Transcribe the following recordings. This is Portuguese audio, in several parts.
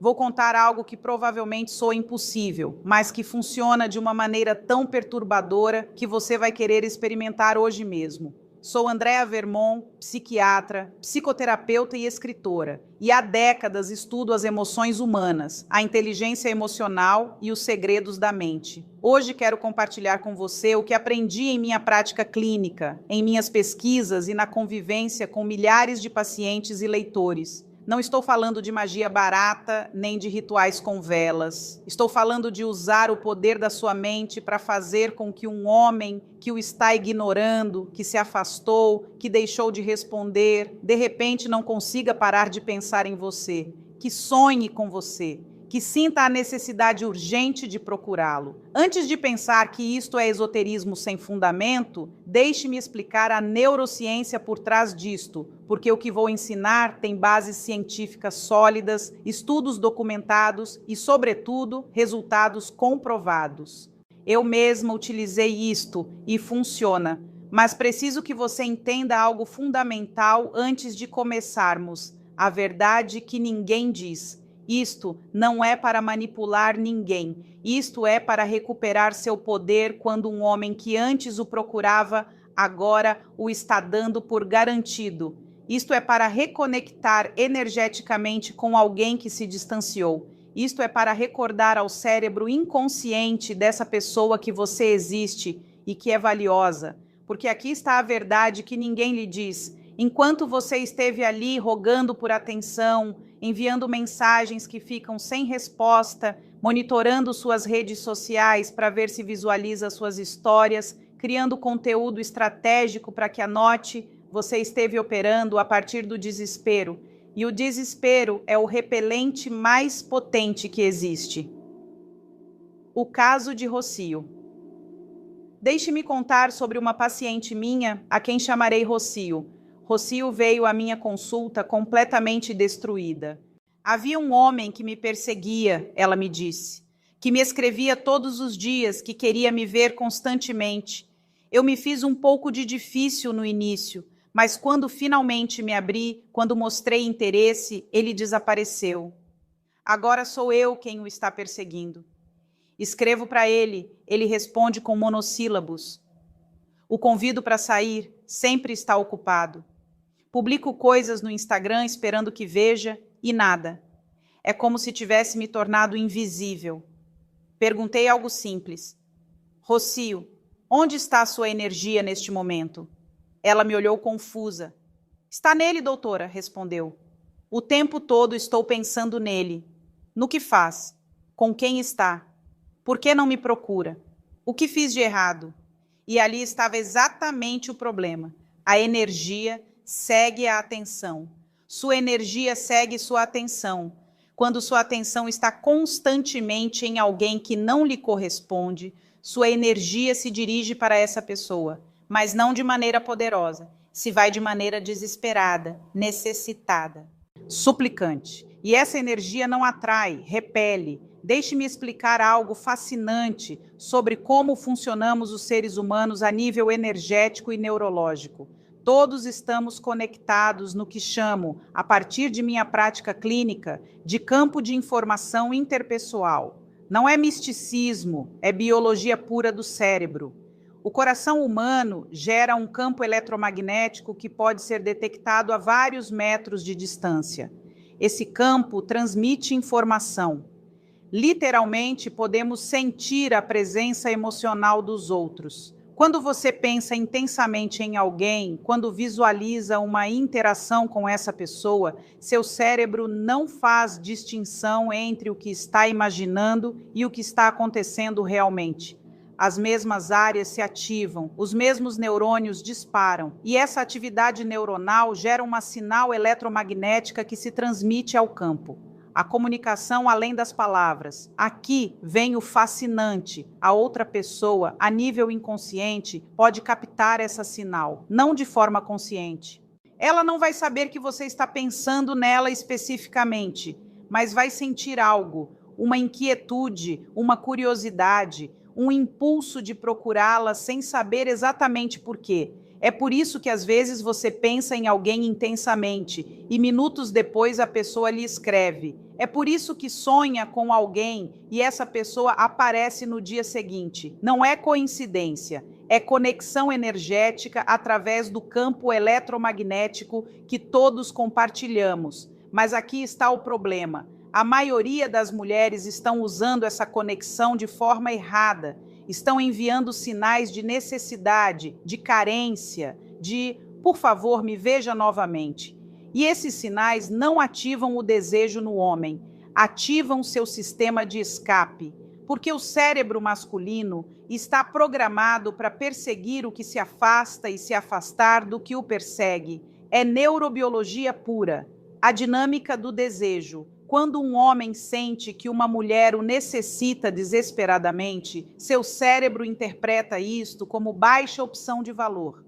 vou contar algo que provavelmente soa impossível, mas que funciona de uma maneira tão perturbadora que você vai querer experimentar hoje mesmo. Sou Andrea Vermont, psiquiatra, psicoterapeuta e escritora, e há décadas estudo as emoções humanas, a inteligência emocional e os segredos da mente. Hoje quero compartilhar com você o que aprendi em minha prática clínica, em minhas pesquisas e na convivência com milhares de pacientes e leitores. Não estou falando de magia barata, nem de rituais com velas. Estou falando de usar o poder da sua mente para fazer com que um homem que o está ignorando, que se afastou, que deixou de responder, de repente não consiga parar de pensar em você, que sonhe com você, que sinta a necessidade urgente de procurá-lo. Antes de pensar que isto é esoterismo sem fundamento, deixe-me explicar a neurociência por trás disto, porque o que vou ensinar tem bases científicas sólidas, estudos documentados e, sobretudo, resultados comprovados. Eu mesma utilizei isto e funciona, mas preciso que você entenda algo fundamental antes de começarmos: a verdade que ninguém diz. Isto não é para manipular ninguém, isto é para recuperar seu poder quando um homem que antes o procurava, agora o está dando por garantido. Isto é para reconectar energeticamente com alguém que se distanciou. Isto é para recordar ao cérebro inconsciente dessa pessoa que você existe e que é valiosa. Porque aqui está a verdade que ninguém lhe diz. Enquanto você esteve ali rogando por atenção, enviando mensagens que ficam sem resposta, monitorando suas redes sociais para ver se visualiza suas histórias, criando conteúdo estratégico para que anote, você esteve operando a partir do desespero. E o desespero é o repelente mais potente que existe. O caso de Rocio. Deixe-me contar sobre uma paciente minha, a quem chamarei Rocio. Rocio veio à minha consulta completamente destruída. Havia um homem que me perseguia, ela me disse, que me escrevia todos os dias, que queria me ver constantemente. Eu me fiz um pouco de difícil no início, mas quando finalmente me abri, quando mostrei interesse, ele desapareceu. Agora sou eu quem o está perseguindo. Escrevo para ele responde com monossílabos. O convido para sair, sempre está ocupado. Publico coisas no Instagram esperando que veja e nada. É como se tivesse me tornado invisível. Perguntei algo simples. Rocio, onde está a sua energia neste momento? Ela me olhou confusa. Está nele, doutora, respondeu. O tempo todo estou pensando nele. No que faz? Com quem está? Por que não me procura? O que fiz de errado? E ali estava exatamente o problema. A energia segue a atenção. Sua energia segue sua atenção. Quando sua atenção está constantemente em alguém que não lhe corresponde, sua energia se dirige para essa pessoa, mas não de maneira poderosa, se vai de maneira desesperada, necessitada, suplicante. E essa energia não atrai, repele. Deixe-me explicar algo fascinante sobre como funcionamos os seres humanos a nível energético e neurológico. Todos estamos conectados no que chamo, a partir de minha prática clínica, de campo de informação interpessoal. Não é misticismo, é biologia pura do cérebro. O coração humano gera um campo eletromagnético que pode ser detectado a vários metros de distância. Esse campo transmite informação. Literalmente, podemos sentir a presença emocional dos outros. Quando você pensa intensamente em alguém, quando visualiza uma interação com essa pessoa, seu cérebro não faz distinção entre o que está imaginando e o que está acontecendo realmente. As mesmas áreas se ativam, os mesmos neurônios disparam, e essa atividade neuronal gera uma sinal eletromagnética que se transmite ao campo. A comunicação além das palavras. Aqui vem o fascinante. A outra pessoa, a nível inconsciente, pode captar essa sinal, não de forma consciente. Ela não vai saber que você está pensando nela especificamente, mas vai sentir algo, uma inquietude, uma curiosidade, um impulso de procurá-la sem saber exatamente por quê. É por isso que às vezes você pensa em alguém intensamente e minutos depois a pessoa lhe escreve. É por isso que sonha com alguém e essa pessoa aparece no dia seguinte. Não é coincidência, é conexão energética através do campo eletromagnético que todos compartilhamos. Mas aqui está o problema. A maioria das mulheres estão usando essa conexão de forma errada. Estão enviando sinais de necessidade, de carência, de, por favor, me veja novamente. E esses sinais não ativam o desejo no homem, ativam seu sistema de escape, porque o cérebro masculino está programado para perseguir o que se afasta e se afastar do que o persegue. É neurobiologia pura, a dinâmica do desejo. Quando um homem sente que uma mulher o necessita desesperadamente, seu cérebro interpreta isto como baixa opção de valor.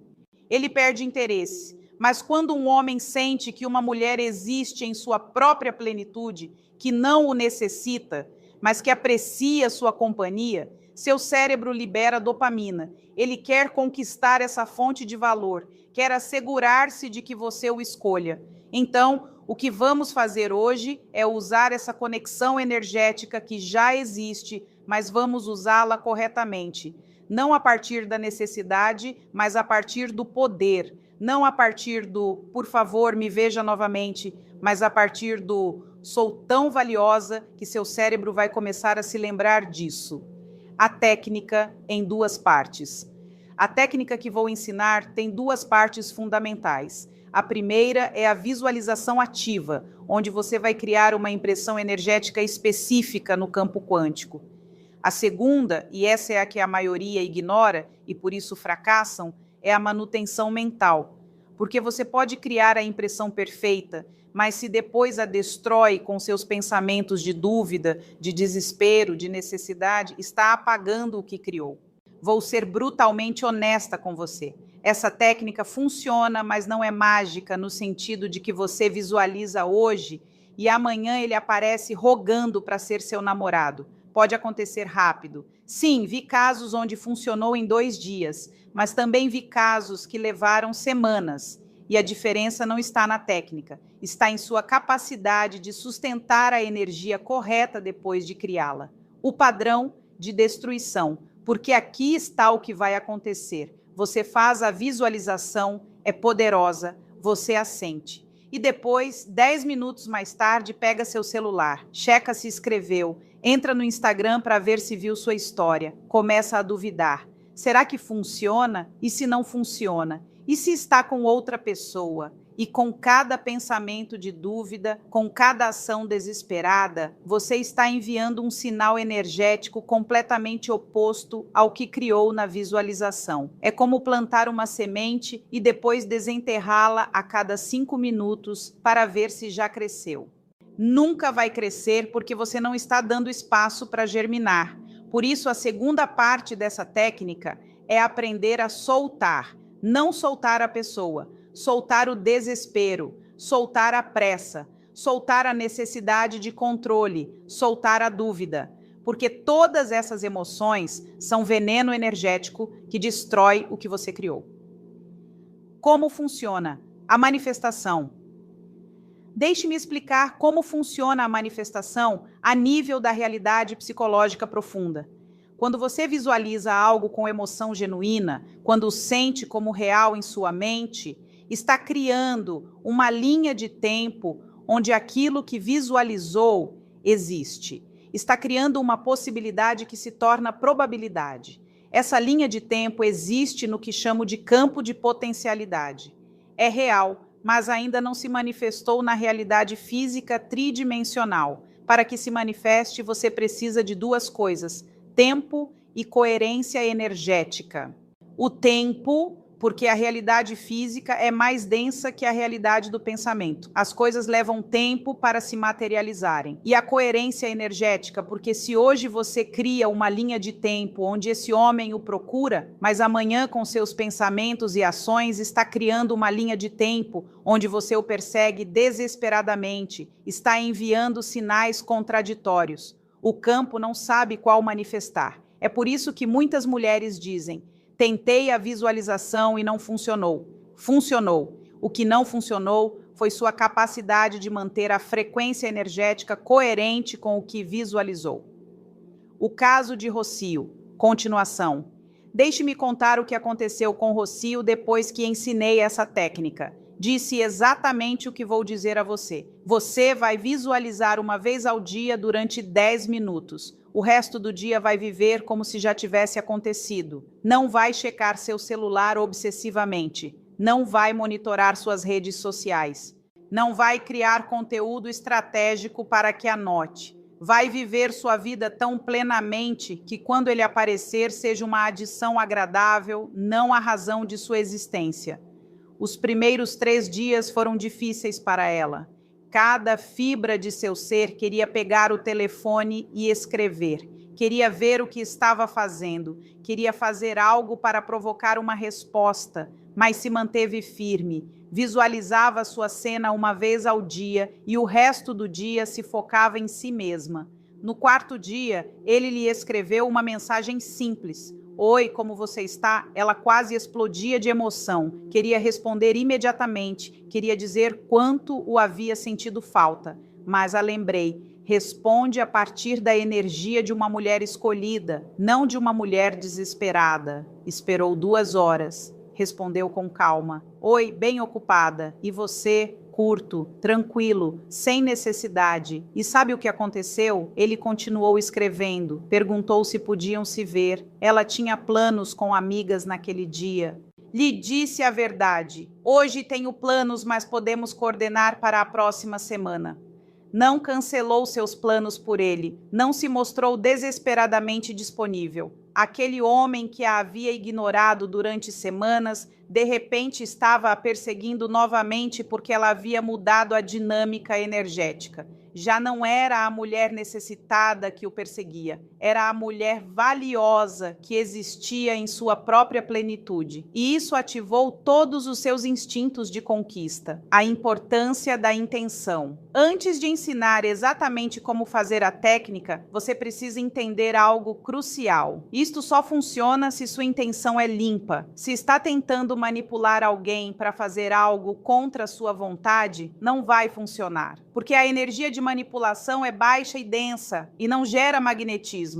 Ele perde interesse. Mas quando um homem sente que uma mulher existe em sua própria plenitude, que não o necessita, mas que aprecia sua companhia, seu cérebro libera dopamina. Ele quer conquistar essa fonte de valor, quer assegurar-se de que você o escolha. Então, o que vamos fazer hoje é usar essa conexão energética que já existe, mas vamos usá-la corretamente. Não a partir da necessidade, mas a partir do poder. Não a partir do, por favor, me veja novamente, mas a partir do, sou tão valiosa que seu cérebro vai começar a se lembrar disso. A técnica em duas partes. A técnica que vou ensinar tem duas partes fundamentais. A primeira é a visualização ativa, onde você vai criar uma impressão energética específica no campo quântico. A segunda, e essa é a que a maioria ignora e por isso fracassam, é a manutenção mental, porque você pode criar a impressão perfeita, mas se depois a destrói com seus pensamentos de dúvida, de desespero, de necessidade, está apagando o que criou. Vou ser brutalmente honesta com você. Essa técnica funciona, mas não é mágica no sentido de que você visualiza hoje e amanhã ele aparece rogando para ser seu namorado. Pode acontecer rápido. Sim, vi casos onde funcionou em 2 dias, mas também vi casos que levaram semanas. E a diferença não está na técnica, está em sua capacidade de sustentar a energia correta depois de criá-la. O padrão de destruição, porque aqui está o que vai acontecer. Você faz a visualização, é poderosa, você a sente. E depois, 10 minutos mais tarde, pega seu celular, checa se escreveu, entra no Instagram para ver se viu sua história, começa a duvidar. Será que funciona? E se não funciona? E se está com outra pessoa? E com cada pensamento de dúvida, com cada ação desesperada, você está enviando um sinal energético completamente oposto ao que criou na visualização. É como plantar uma semente e depois desenterrá-la a cada 5 minutos para ver se já cresceu. Nunca vai crescer porque você não está dando espaço para germinar. Por isso, a segunda parte dessa técnica é aprender a soltar. Não soltar a pessoa, soltar o desespero, soltar a pressa, soltar a necessidade de controle, soltar a dúvida. Porque todas essas emoções são veneno energético que destrói o que você criou. Como funciona a manifestação? Deixe-me explicar como funciona a manifestação a nível da realidade psicológica profunda. Quando você visualiza algo com emoção genuína, quando o sente como real em sua mente, está criando uma linha de tempo onde aquilo que visualizou existe. Está criando uma possibilidade que se torna probabilidade. Essa linha de tempo existe no que chamo de campo de potencialidade. É real, mas ainda não se manifestou na realidade física tridimensional. Para que se manifeste, você precisa de 2 coisas: tempo e coerência energética. O tempo, porque a realidade física é mais densa que a realidade do pensamento. As coisas levam tempo para se materializarem. E a coerência energética, porque se hoje você cria uma linha de tempo onde esse homem o procura, mas amanhã com seus pensamentos e ações está criando uma linha de tempo onde você o persegue desesperadamente, está enviando sinais contraditórios. O campo não sabe qual manifestar. É por isso que muitas mulheres dizem: tentei a visualização e não funcionou. Funcionou. O que não funcionou foi sua capacidade de manter a frequência energética coerente com o que visualizou. O caso de Rocio. Continuação. Deixe-me contar o que aconteceu com Rocio depois que ensinei essa técnica. Disse exatamente o que vou dizer a você. Você vai visualizar uma vez ao dia durante 10 minutos. O resto do dia vai viver como se já tivesse acontecido. Não vai checar seu celular obsessivamente. Não vai monitorar suas redes sociais. Não vai criar conteúdo estratégico para que anote. Vai viver sua vida tão plenamente que quando ele aparecer seja uma adição agradável, não a razão de sua existência. Os primeiros 3 dias foram difíceis para ela. Cada fibra de seu ser queria pegar o telefone e escrever. Queria ver o que estava fazendo. Queria fazer algo para provocar uma resposta, mas se manteve firme. Visualizava sua cena uma vez ao dia e o resto do dia se focava em si mesma. No 4º dia, ele lhe escreveu uma mensagem simples. Oi, como você está? Ela quase explodia de emoção. Queria responder imediatamente. Queria dizer quanto o havia sentido falta. Mas a lembrei. Responde a partir da energia de uma mulher escolhida, não de uma mulher desesperada. Esperou 2 horas. Respondeu com calma. Oi, bem ocupada. E você? Curto, tranquilo, sem necessidade. E sabe o que aconteceu? Ele continuou escrevendo. Perguntou se podiam se ver. Ela tinha planos com amigas naquele dia. Lhe disse a verdade. Hoje tenho planos, mas podemos coordenar para a próxima semana. Não cancelou seus planos por ele. Não se mostrou desesperadamente disponível. Aquele homem que a havia ignorado durante semanas, de repente estava a perseguindo novamente porque ela havia mudado a dinâmica energética. Já não era a mulher necessitada que o perseguia, era a mulher valiosa que existia em sua própria plenitude. E isso ativou todos os seus instintos de conquista. A importância da intenção. Antes de ensinar exatamente como fazer a técnica, você precisa entender algo crucial. Isto só funciona se sua intenção é limpa. Se está tentando manipular alguém para fazer algo contra sua vontade, não vai funcionar. Porque a energia de manipulação é baixa e densa e não gera magnetismo.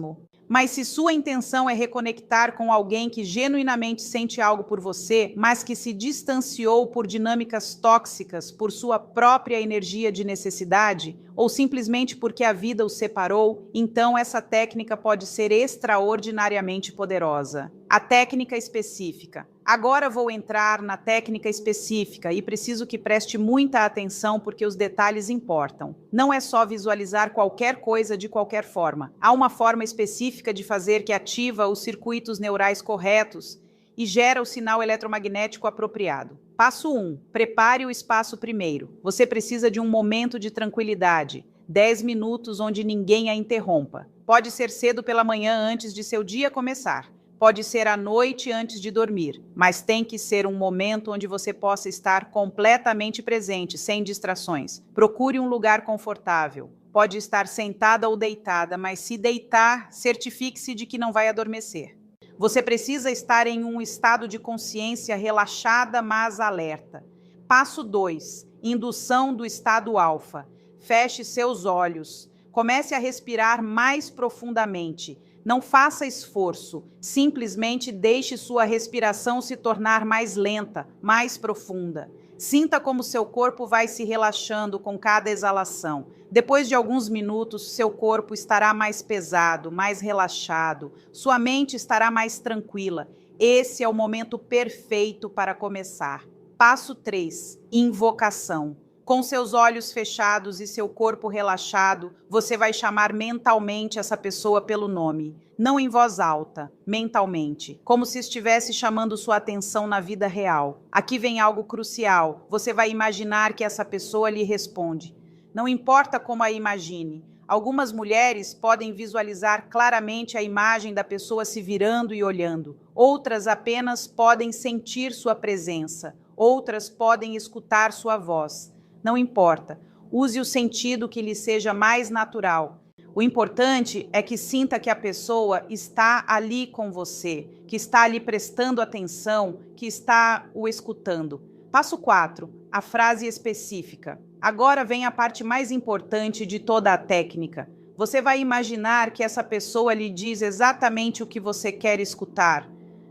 Mas se sua intenção é reconectar com alguém que genuinamente sente algo por você, mas que se distanciou por dinâmicas tóxicas, por sua própria energia de necessidade, ou simplesmente porque a vida o separou, então essa técnica pode ser extraordinariamente poderosa. A técnica específica. Agora vou entrar na técnica específica e preciso que preste muita atenção porque os detalhes importam. Não é só visualizar qualquer coisa de qualquer forma. Há uma forma específica de fazer que ativa os circuitos neurais corretos e gera o sinal eletromagnético apropriado. Passo 1. Prepare o espaço primeiro. Você precisa de um momento de tranquilidade. 10 minutos onde ninguém a interrompa. Pode ser cedo pela manhã antes de seu dia começar. Pode ser à noite antes de dormir, mas tem que ser um momento onde você possa estar completamente presente, sem distrações. Procure um lugar confortável. Pode estar sentada ou deitada, mas se deitar, certifique-se de que não vai adormecer. Você precisa estar em um estado de consciência relaxada, mas alerta. Passo 2. Indução do estado alfa. Feche seus olhos. Comece a respirar mais profundamente. Não faça esforço, simplesmente deixe sua respiração se tornar mais lenta, mais profunda. Sinta como seu corpo vai se relaxando com cada exalação. Depois de alguns minutos, seu corpo estará mais pesado, mais relaxado. Sua mente estará mais tranquila. Esse é o momento perfeito para começar. Passo 3. Invocação. Com seus olhos fechados e seu corpo relaxado, você vai chamar mentalmente essa pessoa pelo nome. Não em voz alta, mentalmente, como se estivesse chamando sua atenção na vida real. Aqui vem algo crucial. Você vai imaginar que essa pessoa lhe responde. Não importa como a imagine. Algumas mulheres podem visualizar claramente a imagem da pessoa se virando e olhando. Outras apenas podem sentir sua presença. Outras podem escutar sua voz. Não importa, use o sentido que lhe seja mais natural. O importante é que sinta que a pessoa está ali com você, que está ali prestando atenção, que está o escutando. Passo 4. A frase específica. Agora vem a parte mais importante de toda a técnica. Você vai imaginar que essa pessoa lhe diz exatamente o que você quer escutar,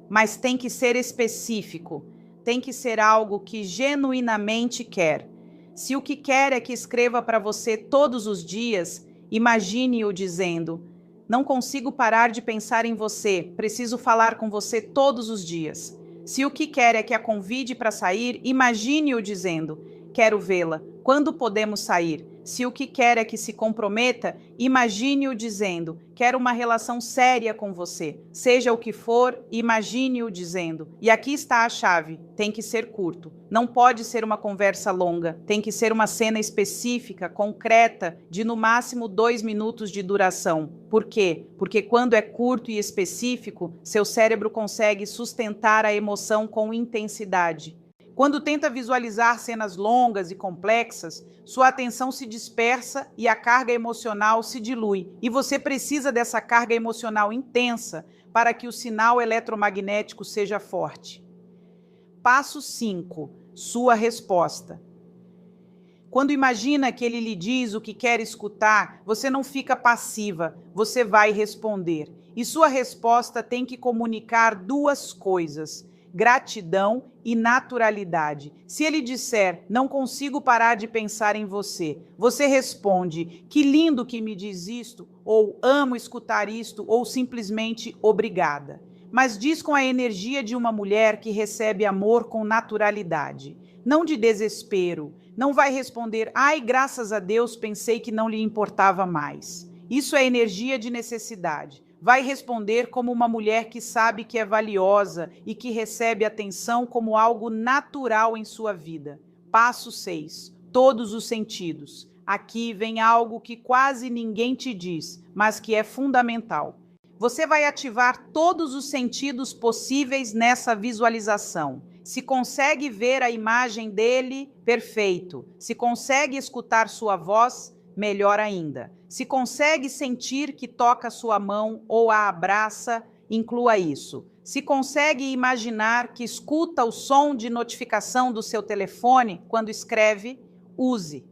mas tem que ser específico, tem que ser algo que genuinamente quer. Se o que quer é que escreva para você todos os dias, imagine-o dizendo: não consigo parar de pensar em você, preciso falar com você todos os dias. Se o que quer é que a convide para sair, imagine-o dizendo: quero vê-la, quando podemos sair? Se o que quer é que se comprometa, imagine-o dizendo: quero uma relação séria com você. Seja o que for, imagine-o dizendo. E aqui está a chave: tem que ser curto. Não pode ser uma conversa longa. Tem que ser uma cena específica, concreta, de no máximo 2 minutos de duração. Por quê? Porque quando é curto e específico, seu cérebro consegue sustentar a emoção com intensidade. Quando tenta visualizar cenas longas e complexas, sua atenção se dispersa e a carga emocional se dilui. E você precisa dessa carga emocional intensa para que o sinal eletromagnético seja forte. Passo 5. Sua resposta. Quando imagina que ele lhe diz o que quer escutar, você não fica passiva, você vai responder. E sua resposta tem que comunicar 2 coisas: gratidão e naturalidade. Se ele disser: não consigo parar de pensar em você, você responde: que lindo que me diz isto, ou amo escutar isto, ou simplesmente obrigada. Mas diz com a energia de uma mulher que recebe amor com naturalidade, não de desespero. Não vai responder: ai, graças a Deus, pensei que não lhe importava mais. Isso é energia de necessidade. Vai responder como uma mulher que sabe que é valiosa e que recebe atenção como algo natural em sua vida. Passo 6. Todos os sentidos. Aqui vem algo que quase ninguém te diz, mas que é fundamental. Você vai ativar todos os sentidos possíveis nessa visualização. Se consegue ver a imagem dele, perfeito. Se consegue escutar sua voz, melhor ainda. Se consegue sentir que toca sua mão ou a abraça, inclua isso. Se consegue imaginar que escuta o som de notificação do seu telefone quando escreve, use.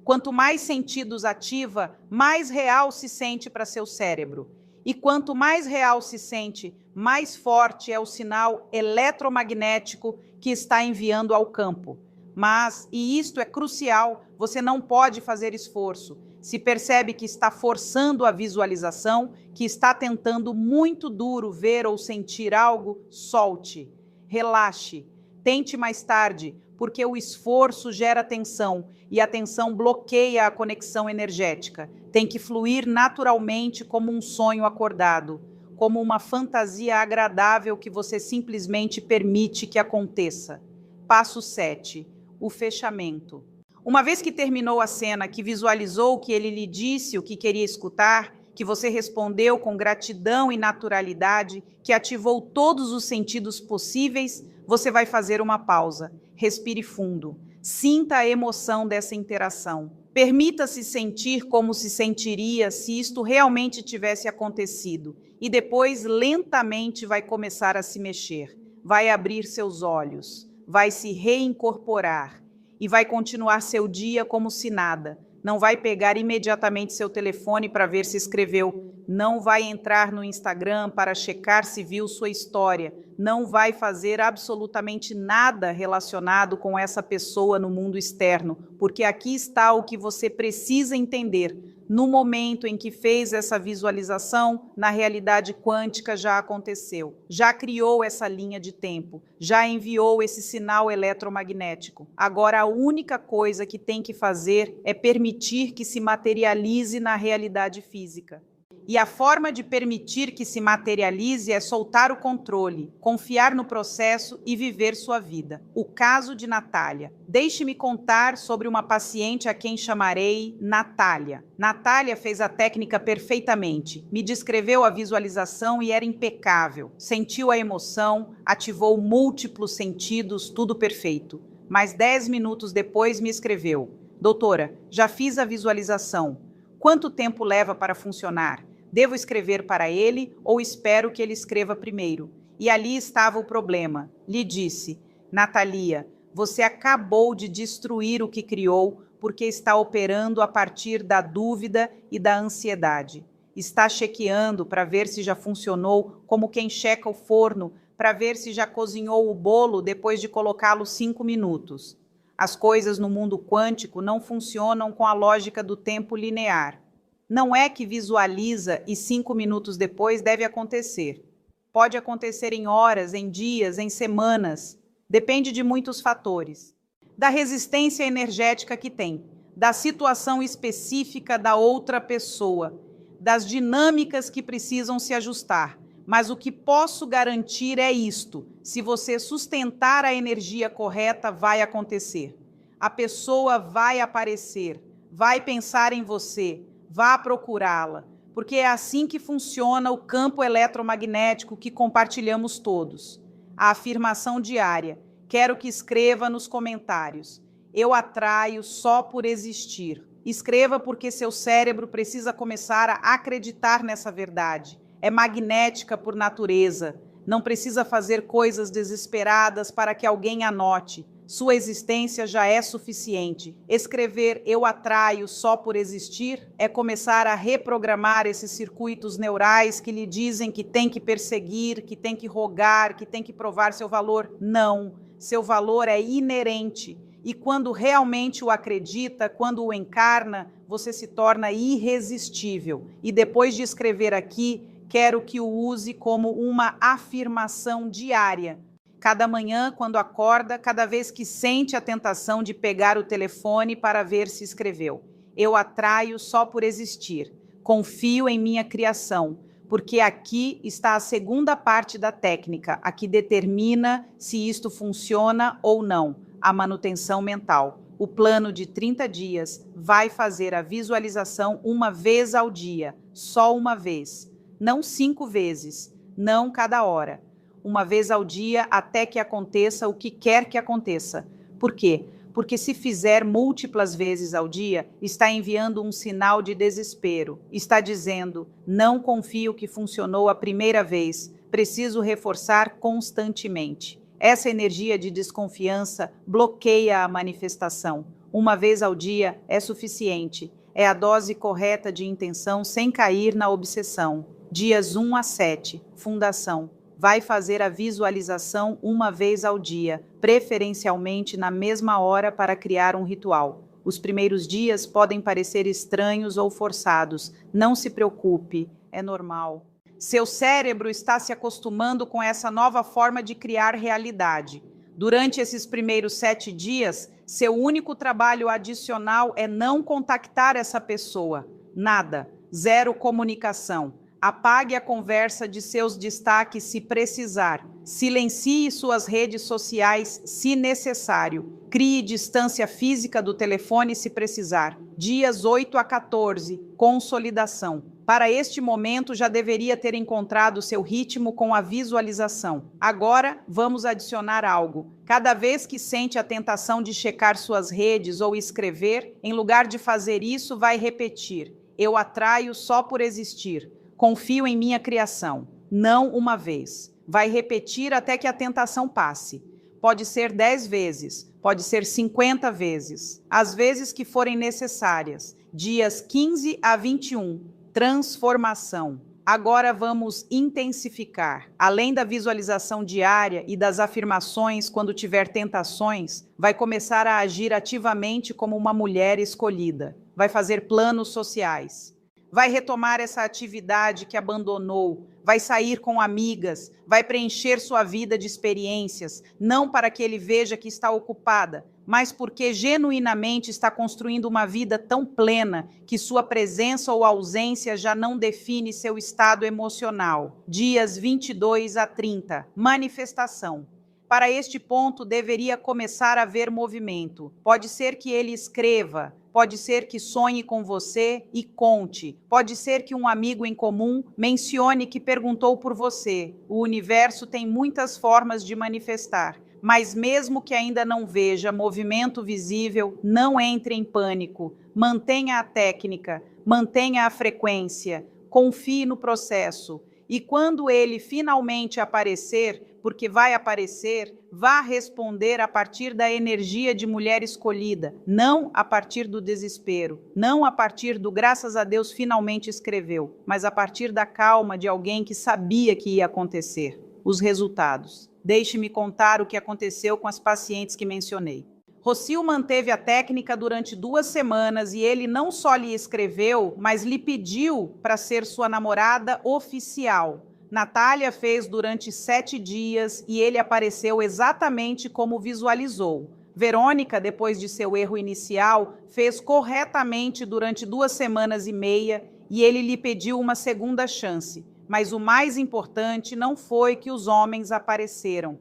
Quanto mais sentidos ativa, mais real se sente para seu cérebro. E quanto mais real se sente, mais forte é o sinal eletromagnético que está enviando ao campo. Mas, e isto é crucial, você não pode fazer esforço. Se percebe que está forçando a visualização, que está tentando muito duro ver ou sentir algo, solte, relaxe, tente mais tarde, porque o esforço gera tensão e a tensão bloqueia a conexão energética. Tem que fluir naturalmente como um sonho acordado, como uma fantasia agradável que você simplesmente permite que aconteça. Passo 7. O fechamento. Uma vez que terminou a cena, que visualizou que ele lhe disse o que queria escutar, que você respondeu com gratidão e naturalidade, que ativou todos os sentidos possíveis, você vai fazer uma pausa. Respire fundo. Sinta a emoção dessa interação. Permita-se sentir como se sentiria se isto realmente tivesse acontecido. E depois, lentamente, vai começar a se mexer. Vai abrir seus olhos. Vai se reincorporar. E vai continuar seu dia como se nada. Não vai pegar imediatamente seu telefone para ver se escreveu. Não vai entrar no Instagram para checar se viu sua história. Não vai fazer absolutamente nada relacionado com essa pessoa no mundo externo, porque aqui está o que você precisa entender. No momento em que fez essa visualização, na realidade quântica já aconteceu. Já criou essa linha de tempo. Já enviou esse sinal eletromagnético. Agora a única coisa que tem que fazer é permitir que se materialize na realidade física. E a forma de permitir que se materialize é soltar o controle, confiar no processo e viver sua vida. O caso de Natália. Deixe-me contar sobre uma paciente a quem chamarei Natália. Natália fez a técnica perfeitamente, me descreveu a visualização e era impecável. Sentiu a emoção, ativou múltiplos sentidos, tudo perfeito. Mas 10 minutos depois me escreveu: doutora, já fiz a visualização. Quanto tempo leva para funcionar? Devo escrever para ele ou espero que ele escreva primeiro? E ali estava o problema. Lhe disse: Natalia, Você acabou de destruir o que criou porque está operando a partir da dúvida e da ansiedade. Está chequeando para ver se já funcionou, como quem checa o forno para ver se já cozinhou o bolo depois de colocá-lo 5 minutos. As coisas no mundo quântico não funcionam com a lógica do tempo linear. Não é que visualiza e 5 minutos depois deve acontecer. Pode acontecer em horas, em dias, em semanas. Depende de muitos fatores. Da resistência energética que tem, da situação específica da outra pessoa, das dinâmicas que precisam se ajustar. Mas o que posso garantir é isto: se você sustentar a energia correta, vai acontecer. A pessoa vai aparecer, vai pensar em você, vá procurá-la, porque é assim que funciona o campo eletromagnético que compartilhamos todos. A afirmação diária: quero que escreva nos comentários. Eu atraio só por existir. Escreva porque seu cérebro precisa começar a acreditar nessa verdade. É magnética por natureza. Não precisa fazer coisas desesperadas para que alguém anote. Sua existência já é suficiente. Escrever eu atraio só por existir é começar a reprogramar esses circuitos neurais que lhe dizem que tem que perseguir, que tem que rogar, que tem que provar seu valor. Não, seu valor é inerente. E quando realmente o acredita, quando o encarna, você se torna irresistível. E depois de escrever aqui, quero que o use como uma afirmação diária. Cada manhã, quando acorda, cada vez que sente a tentação de pegar o telefone para ver se escreveu. Eu atraio só por existir. Confio em minha criação, porque aqui está a segunda parte da técnica, a que determina se isto funciona ou não, a manutenção mental. O plano de 30 dias vai fazer a visualização uma vez ao dia, só uma vez. Não 5 vezes, não cada hora. Uma vez ao dia até que aconteça o que quer que aconteça. Por quê? Porque se fizer múltiplas vezes ao dia, está enviando um sinal de desespero. Está dizendo, não confio que funcionou a primeira vez, preciso reforçar constantemente. Essa energia de desconfiança bloqueia a manifestação. Uma vez ao dia é suficiente. É a dose correta de intenção sem cair na obsessão. Dias 1 a 7, Fundação. Vai fazer a visualização uma vez ao dia, preferencialmente na mesma hora para criar um ritual. Os primeiros dias podem parecer estranhos ou forçados. Não se preocupe, é normal. Seu cérebro está se acostumando com essa nova forma de criar realidade. Durante esses primeiros 7 dias, seu único trabalho adicional é não contactar essa pessoa. Nada. Zero comunicação. Apague a conversa de seus destaques se precisar. Silencie suas redes sociais se necessário. Crie distância física do telefone se precisar. Dias 8 a 14, consolidação. Para este momento já deveria ter encontrado seu ritmo com a visualização. Agora vamos adicionar algo. Cada vez que sente a tentação de checar suas redes ou escrever, em lugar de fazer isso, vai repetir: eu atraio só por existir. Confio em minha criação. Não uma vez. Vai repetir até que a tentação passe. Pode ser 10 vezes, pode ser 50 vezes, as vezes que forem necessárias. Dias 15 a 21. Transformação. Agora vamos intensificar. Além da visualização diária e das afirmações quando tiver tentações, vai começar a agir ativamente como uma mulher escolhida. Vai fazer planos sociais. Vai retomar essa atividade que abandonou, vai sair com amigas, vai preencher sua vida de experiências, não para que ele veja que está ocupada, mas porque genuinamente está construindo uma vida tão plena que sua presença ou ausência já não define seu estado emocional. Dias 22 a 30. Manifestação. Para este ponto, deveria começar a haver movimento. Pode ser que ele escreva, pode ser que sonhe com você e conte. Pode ser que um amigo em comum mencione que perguntou por você. O universo tem muitas formas de manifestar. Mas mesmo que ainda não veja movimento visível, não entre em pânico. Mantenha a técnica, mantenha a frequência, confie no processo. E quando ele finalmente aparecer, porque vai aparecer, vá responder a partir da energia de mulher escolhida, não a partir do desespero, não a partir do graças a Deus finalmente escreveu, mas a partir da calma de alguém que sabia que ia acontecer. Os resultados. Deixe-me contar o que aconteceu com as pacientes que mencionei. Rocio manteve a técnica durante 2 semanas e ele não só lhe escreveu, mas lhe pediu para ser sua namorada oficial. Natália fez durante 7 dias e ele apareceu exatamente como visualizou. Verônica, depois de seu erro inicial, fez corretamente durante 2 semanas e meia e ele lhe pediu uma segunda chance. Mas o mais importante não foi que os homens apareceram.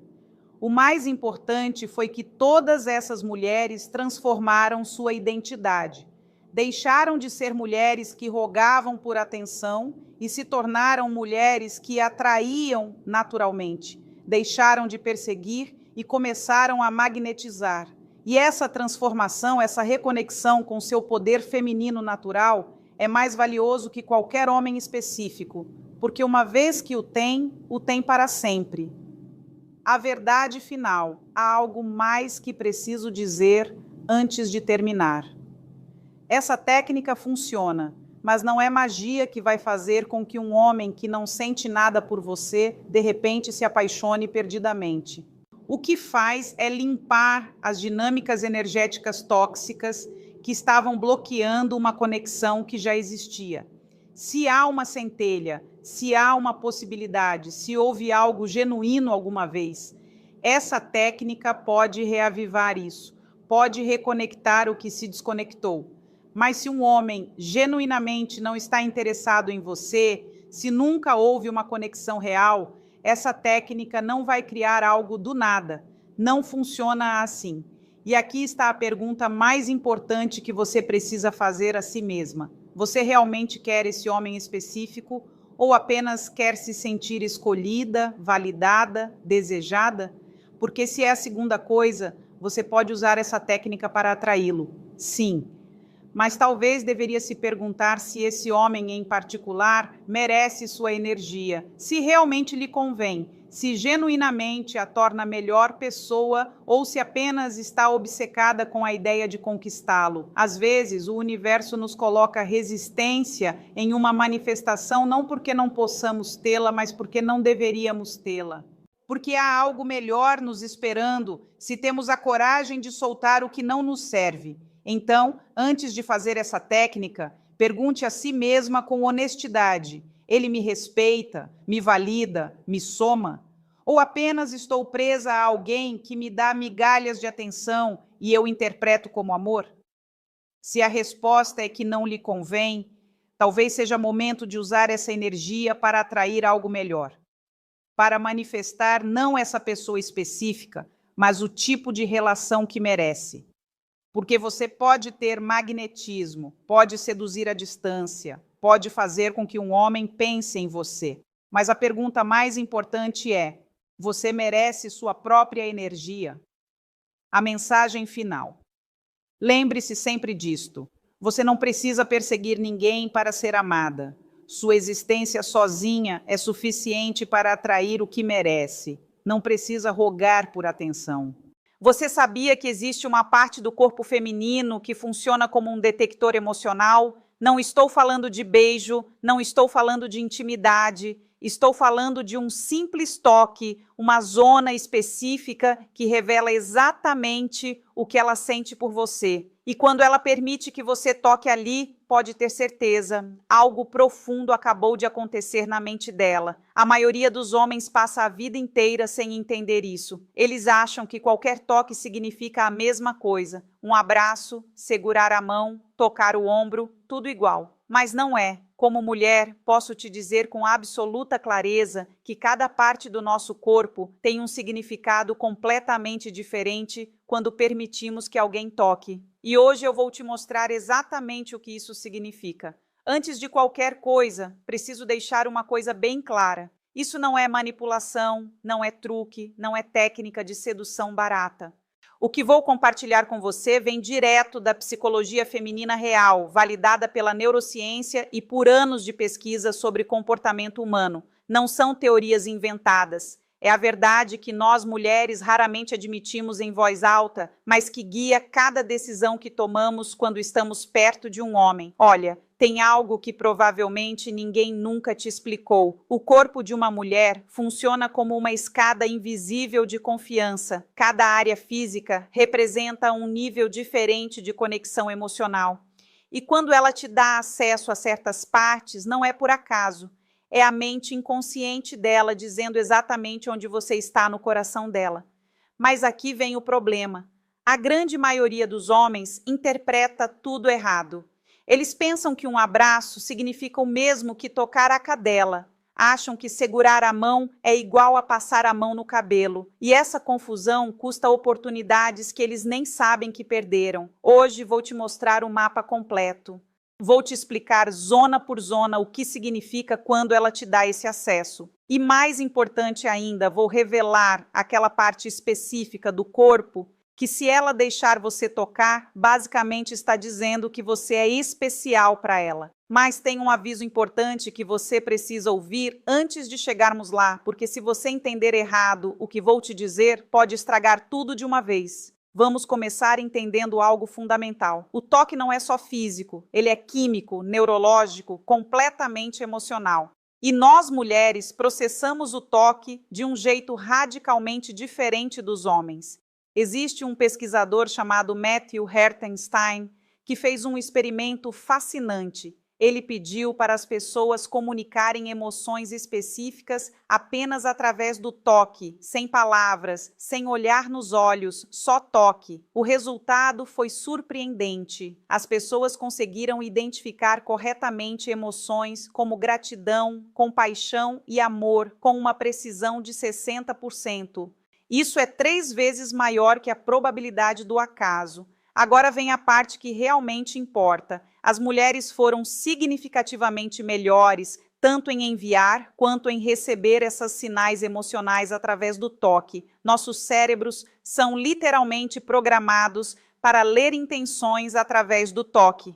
O mais importante foi que todas essas mulheres transformaram sua identidade. Deixaram de ser mulheres que rogavam por atenção e se tornaram mulheres que atraíam naturalmente. Deixaram de perseguir e começaram a magnetizar. E essa transformação, essa reconexão com seu poder feminino natural é mais valioso que qualquer homem específico, porque uma vez que o tem para sempre. A verdade final, há algo mais que preciso dizer antes de terminar. Essa técnica funciona, mas não é magia que vai fazer com que um homem que não sente nada por você, de repente se apaixone perdidamente. O que faz é limpar as dinâmicas energéticas tóxicas que estavam bloqueando uma conexão que já existia. Se há uma centelha, se há uma possibilidade, se houve algo genuíno alguma vez, essa técnica pode reavivar isso, pode reconectar o que se desconectou. Mas se um homem genuinamente não está interessado em você, se nunca houve uma conexão real, essa técnica não vai criar algo do nada. Não funciona assim. E aqui está a pergunta mais importante que você precisa fazer a si mesma. Você realmente quer esse homem específico ou apenas quer se sentir escolhida, validada, desejada? Porque se é a segunda coisa, você pode usar essa técnica para atraí-lo. Sim. Mas talvez deveria se perguntar se esse homem em particular merece sua energia, se realmente lhe convém, se genuinamente a torna melhor pessoa ou se apenas está obcecada com a ideia de conquistá-lo. Às vezes, o universo nos coloca resistência em uma manifestação não porque não possamos tê-la, mas porque não deveríamos tê-la. Porque há algo melhor nos esperando se temos a coragem de soltar o que não nos serve. Então, antes de fazer essa técnica, pergunte a si mesma com honestidade: ele me respeita, me valida, me soma? Ou apenas estou presa a alguém que me dá migalhas de atenção e eu interpreto como amor? Se a resposta é que não lhe convém, talvez seja momento de usar essa energia para atrair algo melhor, para manifestar não essa pessoa específica, mas o tipo de relação que merece. Porque você pode ter magnetismo, pode seduzir à distância, pode fazer com que um homem pense em você. Mas a pergunta mais importante é: você merece sua própria energia? A mensagem final. Lembre-se sempre disto. Você não precisa perseguir ninguém para ser amada. Sua existência sozinha é suficiente para atrair o que merece. Não precisa rogar por atenção. Você sabia que existe uma parte do corpo feminino que funciona como um detector emocional? Não estou falando de beijo, não estou falando de intimidade, estou falando de um simples toque, uma zona específica que revela exatamente o que ela sente por você. E quando ela permite que você toque ali, pode ter certeza, algo profundo acabou de acontecer na mente dela. A maioria dos homens passa a vida inteira sem entender isso. Eles acham que qualquer toque significa a mesma coisa. Um abraço, segurar a mão, tocar o ombro, tudo igual. Mas não é. Como mulher, posso te dizer com absoluta clareza que cada parte do nosso corpo tem um significado completamente diferente quando permitimos que alguém toque. E hoje eu vou te mostrar exatamente o que isso significa. Antes de qualquer coisa, preciso deixar uma coisa bem clara. Isso não é manipulação, não é truque, não é técnica de sedução barata. O que vou compartilhar com você vem direto da psicologia feminina real, validada pela neurociência e por anos de pesquisa sobre comportamento humano. Não são teorias inventadas. É a verdade que nós, mulheres, raramente admitimos em voz alta, mas que guia cada decisão que tomamos quando estamos perto de um homem. Olha, tem algo que provavelmente ninguém nunca te explicou. O corpo de uma mulher funciona como uma escada invisível de confiança. Cada área física representa um nível diferente de conexão emocional. E quando ela te dá acesso a certas partes, não é por acaso. É a mente inconsciente dela dizendo exatamente onde você está no coração dela. Mas aqui vem o problema. A grande maioria dos homens interpreta tudo errado. Eles pensam que um abraço significa o mesmo que tocar a cadela. Acham que segurar a mão é igual a passar a mão no cabelo. E essa confusão custa oportunidades que eles nem sabem que perderam. Hoje vou te mostrar o mapa completo. Vou te explicar zona por zona o que significa quando ela te dá esse acesso. E mais importante ainda, vou revelar aquela parte específica do corpo que, se ela deixar você tocar, basicamente está dizendo que você é especial para ela. Mas tem um aviso importante que você precisa ouvir antes de chegarmos lá, porque se você entender errado o que vou te dizer, pode estragar tudo de uma vez. Vamos começar entendendo algo fundamental. O toque não é só físico, ele é químico, neurológico, completamente emocional. E nós, mulheres, processamos o toque de um jeito radicalmente diferente dos homens. Existe um pesquisador chamado Matthew Hertenstein que fez um experimento fascinante. Ele pediu para as pessoas comunicarem emoções específicas apenas através do toque, sem palavras, sem olhar nos olhos, só toque. O resultado foi surpreendente. As pessoas conseguiram identificar corretamente emoções como gratidão, compaixão e amor com uma precisão de 60%. Isso é 3 vezes maior que a probabilidade do acaso. Agora vem a parte que realmente importa. As mulheres foram significativamente melhores, tanto em enviar quanto em receber esses sinais emocionais através do toque. Nossos cérebros são literalmente programados para ler intenções através do toque.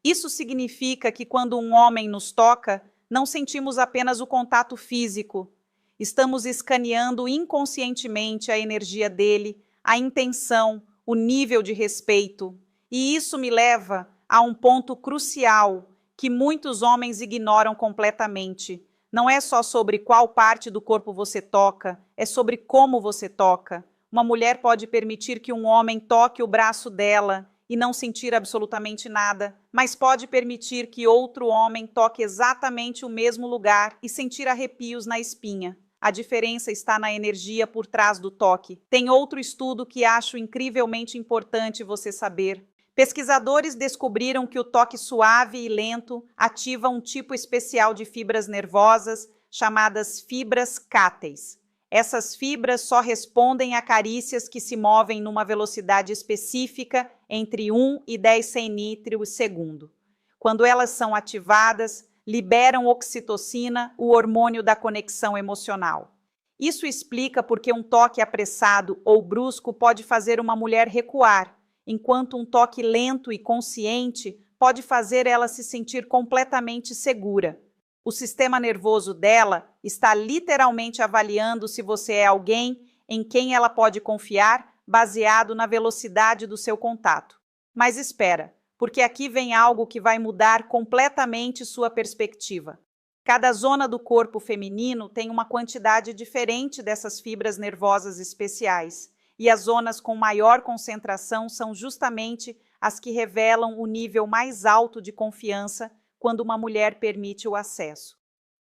Isso significa que quando um homem nos toca, não sentimos apenas o contato físico. Estamos escaneando inconscientemente a energia dele, a intenção, o nível de respeito. E isso me leva a um ponto crucial que muitos homens ignoram completamente. Não é só sobre qual parte do corpo você toca, é sobre como você toca. Uma mulher pode permitir que um homem toque o braço dela e não sentir absolutamente nada, mas pode permitir que outro homem toque exatamente o mesmo lugar e sentir arrepios na espinha. A diferença está na energia por trás do toque. Tem outro estudo que acho incrivelmente importante você saber. Pesquisadores descobriram que o toque suave e lento ativa um tipo especial de fibras nervosas chamadas fibras cáteis. Essas fibras só respondem a carícias que se movem numa velocidade específica entre 1 e 10 centímetros por segundo. Quando elas são ativadas, liberam oxitocina, o hormônio da conexão emocional. Isso explica porque um toque apressado ou brusco pode fazer uma mulher recuar, enquanto um toque lento e consciente pode fazer ela se sentir completamente segura. O sistema nervoso dela está literalmente avaliando se você é alguém em quem ela pode confiar, baseado na velocidade do seu contato. Mas espera, porque aqui vem algo que vai mudar completamente sua perspectiva. Cada zona do corpo feminino tem uma quantidade diferente dessas fibras nervosas especiais, e as zonas com maior concentração são justamente as que revelam o nível mais alto de confiança quando uma mulher permite o acesso.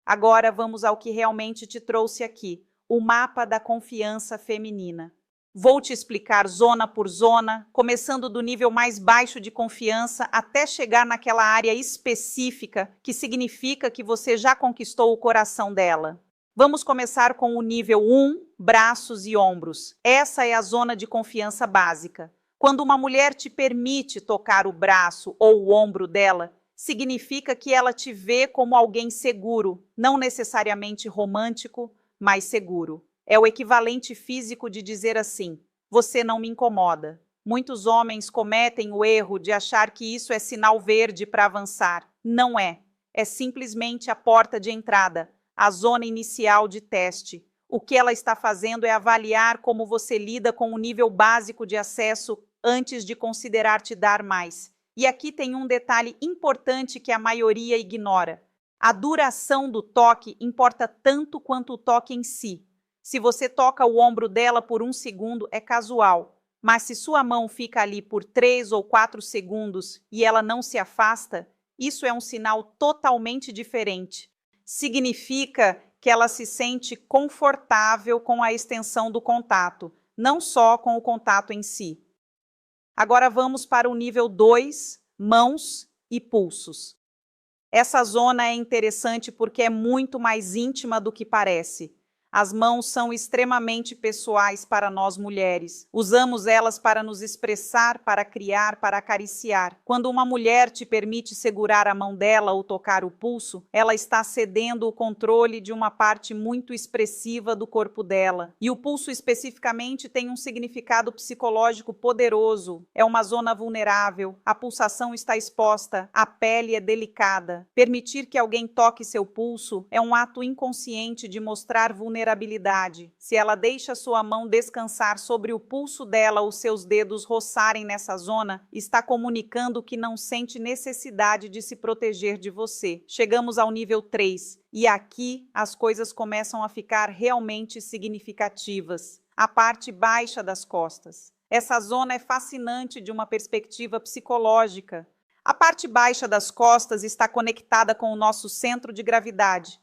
Agora vamos ao que realmente te trouxe aqui, o mapa da confiança feminina. Vou te explicar zona por zona, começando do nível mais baixo de confiança até chegar naquela área específica que significa que você já conquistou o coração dela. Vamos começar com o nível 1, braços e ombros. Essa é a zona de confiança básica. Quando uma mulher te permite tocar o braço ou o ombro dela, significa que ela te vê como alguém seguro, não necessariamente romântico, mas seguro. É o equivalente físico de dizer assim: você não me incomoda. Muitos homens cometem o erro de achar que isso é sinal verde para avançar. Não é. É simplesmente a porta de entrada, a zona inicial de teste. O que ela está fazendo é avaliar como você lida com o nível básico de acesso antes de considerar te dar mais. E aqui tem um detalhe importante que a maioria ignora. A duração do toque importa tanto quanto o toque em si. Se você toca o ombro dela por 1 segundo, é casual. Mas se sua mão fica ali por 3 ou 4 segundos e ela não se afasta, isso é um sinal totalmente diferente. Significa que ela se sente confortável com a extensão do contato, não só com o contato em si. Agora vamos para o nível 2, mãos e pulsos. Essa zona é interessante porque é muito mais íntima do que parece. As mãos são extremamente pessoais para nós mulheres. Usamos elas para nos expressar, para criar, para acariciar. Quando uma mulher te permite segurar a mão dela ou tocar o pulso, ela está cedendo o controle de uma parte muito expressiva do corpo dela. E o pulso especificamente tem um significado psicológico poderoso. É uma zona vulnerável, a pulsação está exposta, a pele é delicada. Permitir que alguém toque seu pulso é um ato inconsciente de mostrar vulnerabilidade. Se ela deixa sua mão descansar sobre o pulso dela, os seus dedos roçarem nessa zona, está comunicando que não sente necessidade de se proteger de você. Chegamos ao nível 3 e aqui as coisas começam a ficar realmente significativas. A parte baixa das costas. Essa zona é fascinante de uma perspectiva psicológica. A parte baixa das costas está conectada com o nosso centro de gravidade.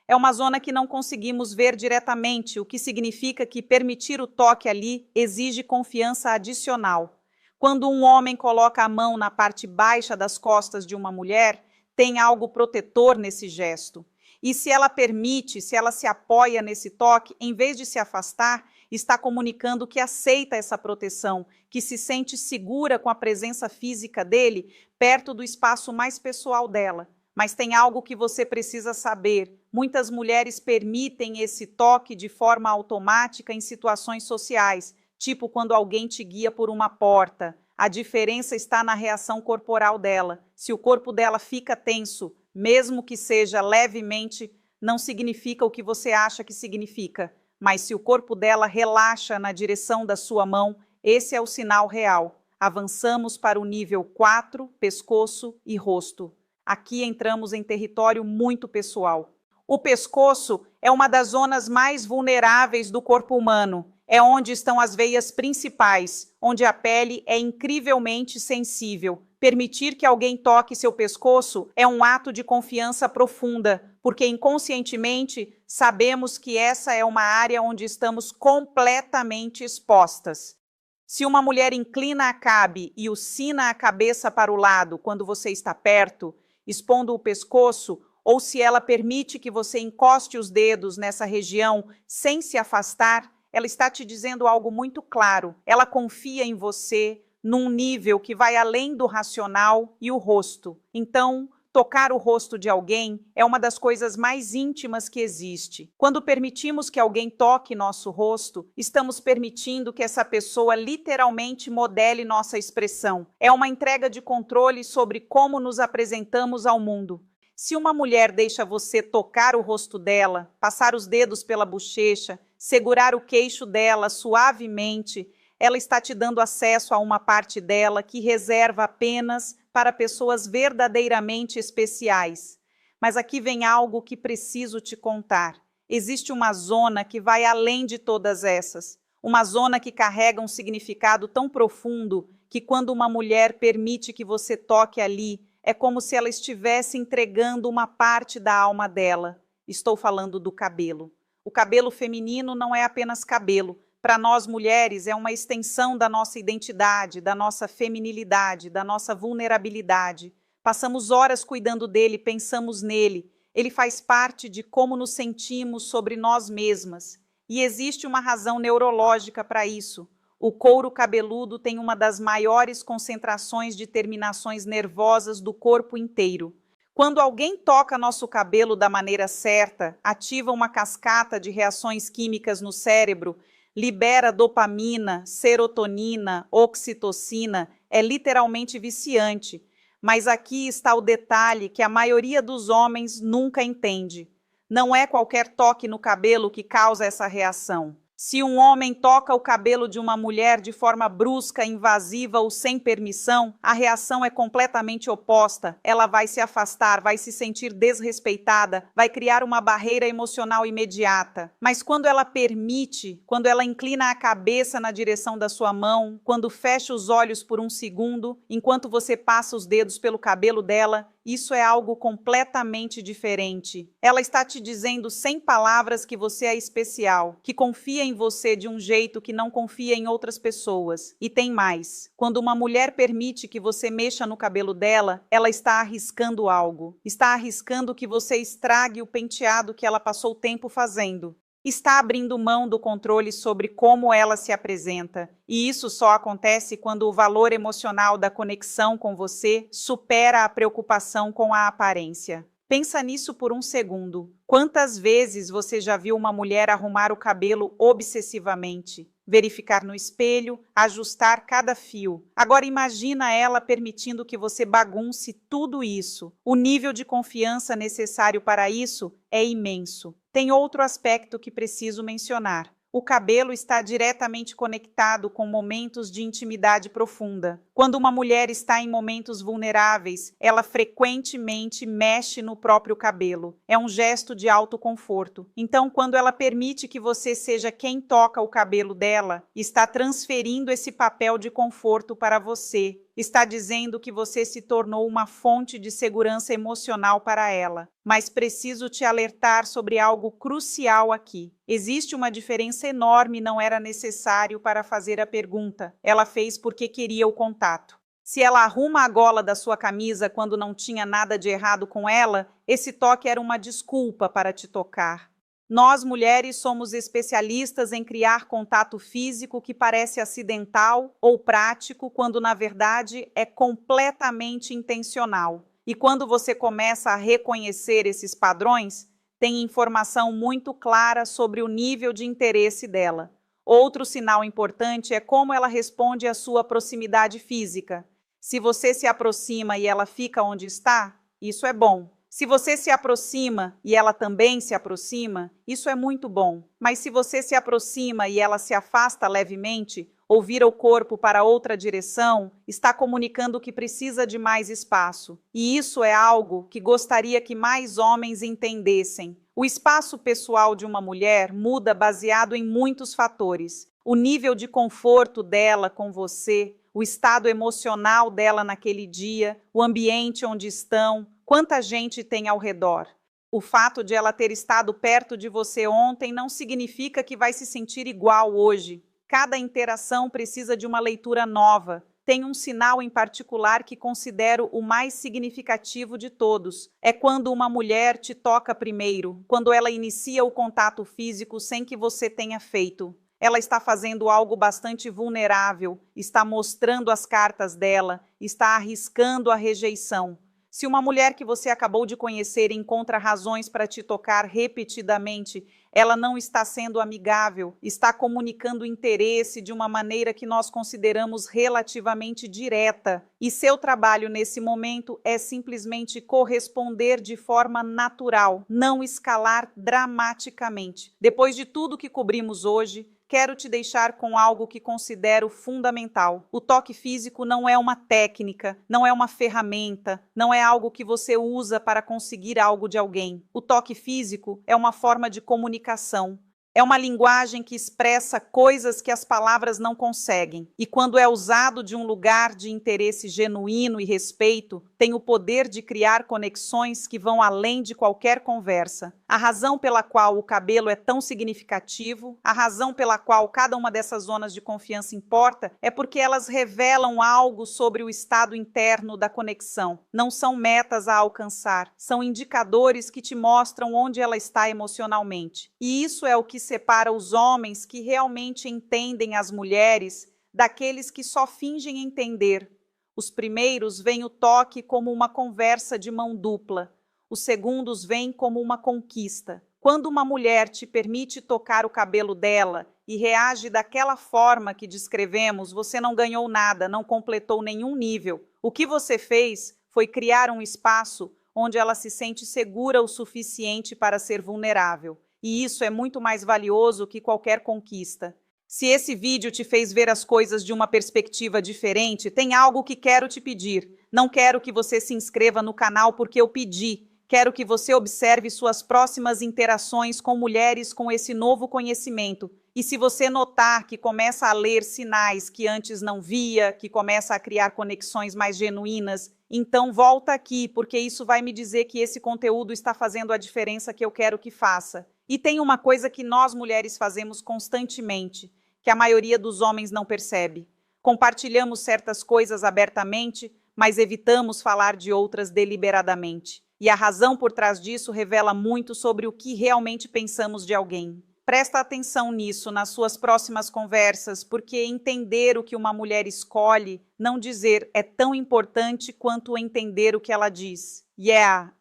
É uma zona que não conseguimos ver diretamente, o que significa que permitir o toque ali exige confiança adicional. Quando um homem coloca a mão na parte baixa das costas de uma mulher, tem algo protetor nesse gesto. E se ela permite, se ela se apoia nesse toque, em vez de se afastar, está comunicando que aceita essa proteção, que se sente segura com a presença física dele perto do espaço mais pessoal dela. Mas tem algo que você precisa saber. Muitas mulheres permitem esse toque de forma automática em situações sociais, tipo quando alguém te guia por uma porta. A diferença está na reação corporal dela. Se o corpo dela fica tenso, mesmo que seja levemente, não significa o que você acha que significa. Mas se o corpo dela relaxa na direção da sua mão, esse é o sinal real. Avançamos para o nível 4, pescoço e rosto. Aqui entramos em território muito pessoal. O pescoço é uma das zonas mais vulneráveis do corpo humano. É onde estão as veias principais, onde a pele é incrivelmente sensível. Permitir que alguém toque seu pescoço é um ato de confiança profunda, porque inconscientemente sabemos que essa é uma área onde estamos completamente expostas. Se uma mulher inclina a cabe e ucina a cabeça para o lado quando você está perto, expondo o pescoço, ou se ela permite que você encoste os dedos nessa região sem se afastar, ela está te dizendo algo muito claro. Ela confia em você num nível que vai além do racional e o rosto. Então, tocar o rosto de alguém é uma das coisas mais íntimas que existe. Quando permitimos que alguém toque nosso rosto, estamos permitindo que essa pessoa literalmente modele nossa expressão. É uma entrega de controle sobre como nos apresentamos ao mundo. Se uma mulher deixa você tocar o rosto dela, passar os dedos pela bochecha, segurar o queixo dela suavemente, ela está te dando acesso a uma parte dela que reserva apenas para pessoas verdadeiramente especiais. Mas aqui vem algo que preciso te contar. Existe uma zona que vai além de todas essas. Uma zona que carrega um significado tão profundo que quando uma mulher permite que você toque ali, é como se ela estivesse entregando uma parte da alma dela. Estou falando do cabelo. O cabelo feminino não é apenas cabelo. Para nós mulheres, é uma extensão da nossa identidade, da nossa feminilidade, da nossa vulnerabilidade. Passamos horas cuidando dele, pensamos nele. Ele faz parte de como nos sentimos sobre nós mesmas. E existe uma razão neurológica para isso. O couro cabeludo tem uma das maiores concentrações de terminações nervosas do corpo inteiro. Quando alguém toca nosso cabelo da maneira certa, ativa uma cascata de reações químicas no cérebro, libera dopamina, serotonina, oxitocina, é literalmente viciante. Mas aqui está o detalhe que a maioria dos homens nunca entende. Não é qualquer toque no cabelo que causa essa reação. Se um homem toca o cabelo de uma mulher de forma brusca, invasiva ou sem permissão, a reação é completamente oposta. Ela vai se afastar, vai se sentir desrespeitada, vai criar uma barreira emocional imediata. Mas quando ela permite, quando ela inclina a cabeça na direção da sua mão, quando fecha os olhos por um segundo, enquanto você passa os dedos pelo cabelo dela, isso é algo completamente diferente. Ela está te dizendo sem palavras que você é especial, que confia em você de um jeito que não confia em outras pessoas. E tem mais. Quando uma mulher permite que você mexa no cabelo dela, ela está arriscando algo. Está arriscando que você estrague o penteado que ela passou tempo fazendo. Está abrindo mão do controle sobre como ela se apresenta. E isso só acontece quando o valor emocional da conexão com você supera a preocupação com a aparência. Pensa nisso por um segundo. Quantas vezes você já viu uma mulher arrumar o cabelo obsessivamente? Verificar no espelho, ajustar cada fio. Agora imagina ela permitindo que você bagunce tudo isso. O nível de confiança necessário para isso é imenso. Tem outro aspecto que preciso mencionar. O cabelo está diretamente conectado com momentos de intimidade profunda. Quando uma mulher está em momentos vulneráveis, ela frequentemente mexe no próprio cabelo. É um gesto de autoconforto. Então, quando ela permite que você seja quem toca o cabelo dela, está transferindo esse papel de conforto para você. Está dizendo que você se tornou uma fonte de segurança emocional para ela. Mas preciso te alertar sobre algo crucial aqui. Existe uma diferença enorme, não era necessário para fazer a pergunta. Ela fez porque queria o contato. Se ela arruma a gola da sua camisa quando não tinha nada de errado com ela, esse toque era uma desculpa para te tocar. Nós, mulheres, somos especialistas em criar contato físico que parece acidental ou prático, quando, na verdade, é completamente intencional. E quando você começa a reconhecer esses padrões, tem informação muito clara sobre o nível de interesse dela. Outro sinal importante é como ela responde à sua proximidade física. Se você se aproxima e ela fica onde está, isso é bom. Se você se aproxima e ela também se aproxima, isso é muito bom. Mas se você se aproxima e ela se afasta levemente, ou vira o corpo para outra direção, está comunicando que precisa de mais espaço. E isso é algo que gostaria que mais homens entendessem. O espaço pessoal de uma mulher muda baseado em muitos fatores. O nível de conforto dela com você, o estado emocional dela naquele dia, o ambiente onde estão, quanta gente tem ao redor. O fato de ela ter estado perto de você ontem não significa que vai se sentir igual hoje. Cada interação precisa de uma leitura nova. Tem um sinal em particular que considero o mais significativo de todos. É quando uma mulher te toca primeiro, quando ela inicia o contato físico sem que você tenha feito. Ela está fazendo algo bastante vulnerável, está mostrando as cartas dela, está arriscando a rejeição. Se uma mulher que você acabou de conhecer encontra razões para te tocar repetidamente, ela não está sendo amigável, está comunicando interesse de uma maneira que nós consideramos relativamente direta. E seu trabalho nesse momento é simplesmente corresponder de forma natural, não escalar dramaticamente. Depois de tudo que cobrimos hoje, quero te deixar com algo que considero fundamental. O toque físico não é uma técnica, não é uma ferramenta, não é algo que você usa para conseguir algo de alguém. O toque físico é uma forma de comunicação. É uma linguagem que expressa coisas que as palavras não conseguem. E quando é usado de um lugar de interesse genuíno e respeito, tem o poder de criar conexões que vão além de qualquer conversa. A razão pela qual o cabelo é tão significativo, a razão pela qual cada uma dessas zonas de confiança importa, é porque elas revelam algo sobre o estado interno da conexão. Não são metas a alcançar, são indicadores que te mostram onde ela está emocionalmente. E isso é o que separa os homens que realmente entendem as mulheres daqueles que só fingem entender. Os primeiros veem o toque como uma conversa de mão dupla. Os segundos veem como uma conquista. Quando uma mulher te permite tocar o cabelo dela e reage daquela forma que descrevemos, você não ganhou nada, não completou nenhum nível. O que você fez foi criar um espaço onde ela se sente segura o suficiente para ser vulnerável. E isso é muito mais valioso que qualquer conquista. Se esse vídeo te fez ver as coisas de uma perspectiva diferente, tem algo que quero te pedir. Não quero que você se inscreva no canal porque eu pedi. Quero que você observe suas próximas interações com mulheres com esse novo conhecimento. E se você notar que começa a ler sinais que antes não via, que começa a criar conexões mais genuínas, então volta aqui, porque isso vai me dizer que esse conteúdo está fazendo a diferença que eu quero que faça. E tem uma coisa que nós mulheres fazemos constantemente, que a maioria dos homens não percebe. Compartilhamos certas coisas abertamente, mas evitamos falar de outras deliberadamente. E a razão por trás disso revela muito sobre o que realmente pensamos de alguém. Presta atenção nisso nas suas próximas conversas, porque entender o que uma mulher escolhe, não dizer, é tão importante quanto entender o que ela diz.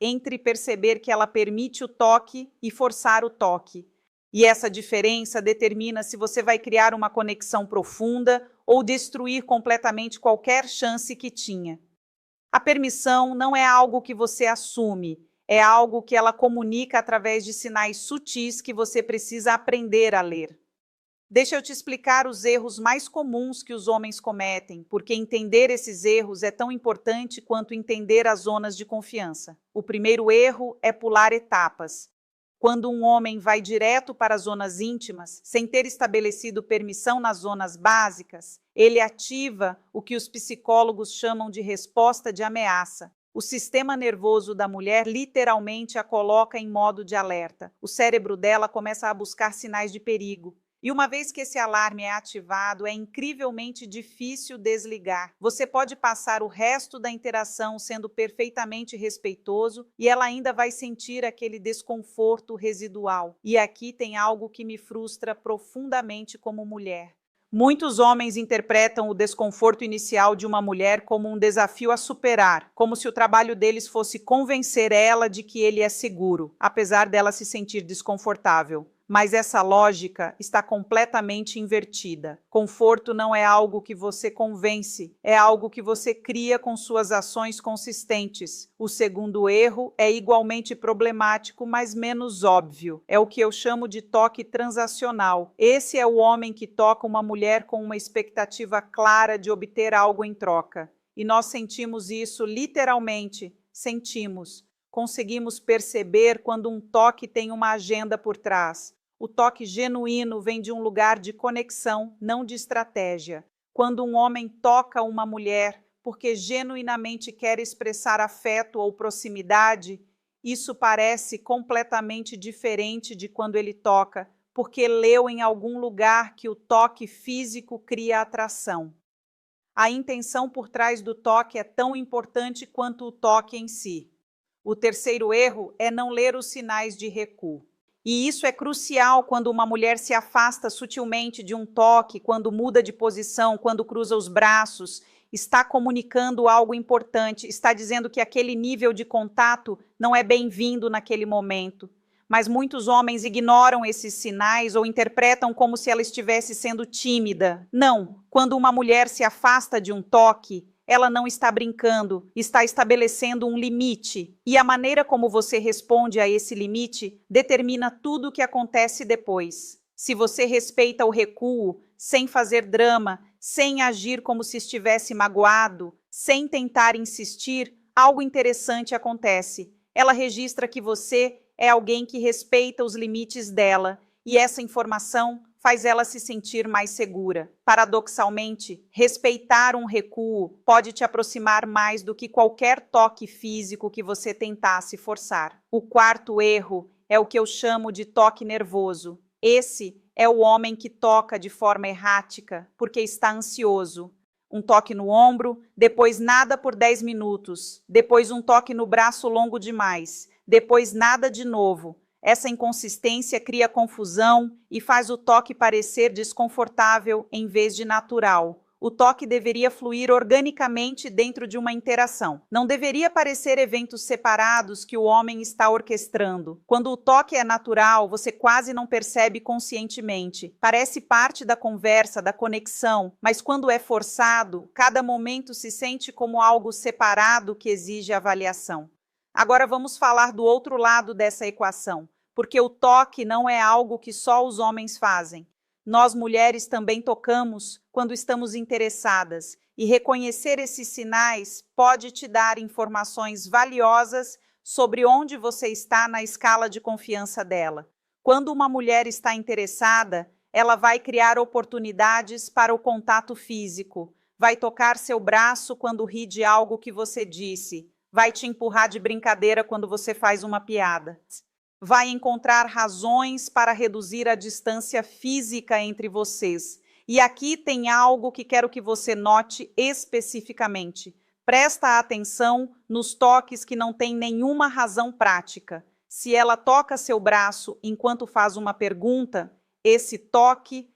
Entre perceber que ela permite o toque e forçar o toque. E essa diferença determina se você vai criar uma conexão profunda ou destruir completamente qualquer chance que tinha. A permissão não é algo que você assume, é algo que ela comunica através de sinais sutis que você precisa aprender a ler. Deixa eu te explicar os erros mais comuns que os homens cometem, porque entender esses erros é tão importante quanto entender as zonas de confiança. O primeiro erro é pular etapas. Quando um homem vai direto para as zonas íntimas, sem ter estabelecido permissão nas zonas básicas, ele ativa o que os psicólogos chamam de resposta de ameaça. O sistema nervoso da mulher literalmente a coloca em modo de alerta. O cérebro dela começa a buscar sinais de perigo. E uma vez que esse alarme é ativado, é incrivelmente difícil desligar. Você pode passar o resto da interação sendo perfeitamente respeitoso e ela ainda vai sentir aquele desconforto residual. E aqui tem algo que me frustra profundamente como mulher. Muitos homens interpretam o desconforto inicial de uma mulher como um desafio a superar, como se o trabalho deles fosse convencer ela de que ele é seguro, apesar dela se sentir desconfortável. Mas essa lógica está completamente invertida. Conforto não é algo que você convence, é algo que você cria com suas ações consistentes. O segundo erro é igualmente problemático, mas menos óbvio. É o que eu chamo de toque transacional. Esse é o homem que toca uma mulher com uma expectativa clara de obter algo em troca. E nós sentimos isso literalmente, sentimos. Conseguimos perceber quando um toque tem uma agenda por trás. O toque genuíno vem de um lugar de conexão, não de estratégia. Quando um homem toca uma mulher porque genuinamente quer expressar afeto ou proximidade, isso parece completamente diferente de quando ele toca, porque leu em algum lugar que o toque físico cria atração. A intenção por trás do toque é tão importante quanto o toque em si. O terceiro erro é não ler os sinais de recuo. E isso é crucial quando uma mulher se afasta sutilmente de um toque, quando muda de posição, quando cruza os braços, está comunicando algo importante, está dizendo que aquele nível de contato não é bem-vindo naquele momento. Mas muitos homens ignoram esses sinais ou interpretam como se ela estivesse sendo tímida. Não, quando uma mulher se afasta de um toque, ela não está brincando, está estabelecendo um limite. E a maneira como você responde a esse limite determina tudo o que acontece depois. Se você respeita o recuo, sem fazer drama, sem agir como se estivesse magoado, sem tentar insistir, algo interessante acontece. Ela registra que você é alguém que respeita os limites dela, e essa informação faz ela se sentir mais segura. Paradoxalmente, respeitar um recuo pode te aproximar mais do que qualquer toque físico que você tentasse forçar. O quarto erro é o que eu chamo de toque nervoso. Esse é o homem que toca de forma errática porque está ansioso. Um toque no ombro, depois nada por 10 minutos, depois um toque no braço longo demais, depois nada de novo. Essa inconsistência cria confusão e faz o toque parecer desconfortável em vez de natural. O toque deveria fluir organicamente dentro de uma interação. Não deveria parecer eventos separados que o homem está orquestrando. Quando o toque é natural, você quase não percebe conscientemente. Parece parte da conversa, da conexão, mas quando é forçado, cada momento se sente como algo separado que exige avaliação. Agora vamos falar do outro lado dessa equação, porque o toque não é algo que só os homens fazem. Nós mulheres também tocamos quando estamos interessadas, e reconhecer esses sinais pode te dar informações valiosas sobre onde você está na escala de confiança dela. Quando uma mulher está interessada, ela vai criar oportunidades para o contato físico, vai tocar seu braço quando ri de algo que você disse, vai te empurrar de brincadeira quando você faz uma piada. Vai encontrar razões para reduzir a distância física entre vocês. E aqui tem algo que quero que você note especificamente. Presta atenção nos toques que não têm nenhuma razão prática. Se ela toca seu braço enquanto faz uma pergunta, esse toque